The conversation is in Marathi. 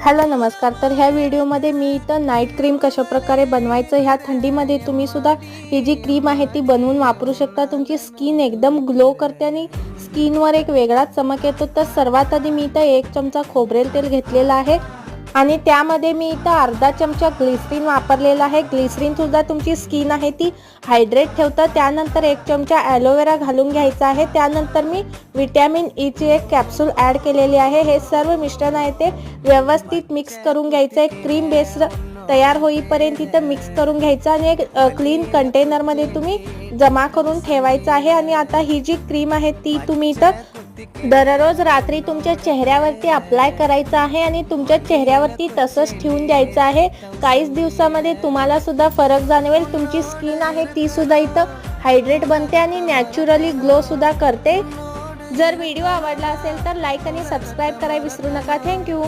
हॅलो नमस्कार। तर ह्या व्हिडिओमध्ये मी इथं नाईट क्रीम कशा प्रकारे बनवायचं, ह्या थंडीमध्ये तुम्ही सुद्धा ही जी क्रीम आहे ती बनवून वापरू शकता। तुमची स्किन एकदम ग्लो करते आणि स्किनवर एक वेगळाच चमक येतो। तर सर्वात आधी मी इथं 1 चमचा खोबरेल तेल घेतलेला आहे आणि त्यामध्ये मी इथं अर्धा चमचा ग्लिसरीन वापरलेला आहे। ग्लिसरीन सुद्धा तुमची स्किन आहे ती हायड्रेट ठेवतं। त्यानंतर 1 चमचा ॲलोवेरा घालून घ्यायचा आहे। त्यानंतर मी विटॅमिन ई ची एक कॅप्सूल ॲड केलेली आहे। हे सर्व मिश्रण आहे ते व्यवस्थित मिक्स करून घ्यायचं। एक क्रीम बेस तयार होईपर्यंत इथं मिक्स करून घ्यायचं आणि एक क्लीन कंटेनरमध्ये तुम्ही जमा करून ठेवायचं आहे। आणि आता ही जी क्रीम आहे ती तुम्ही इथं दररोज रात्री तुमच्या चेहऱ्यावरती अप्लाय करायचं आहे आणि तुमच्या चेहऱ्यावरती तसंच ठेवून द्यायचं आहे। काहीच दिवसामध्ये तुम्हाला सुद्धा फरक जाणवेल। तुमची स्किन आहे ती सुद्धा इथं हायड्रेट बनते आणि नॅचरली ग्लो सुद्धा करते। जर व्हिडिओ आवडला असेल तर लाईक आणि सबस्क्राईब करायला विसरू नका। थँक्यू।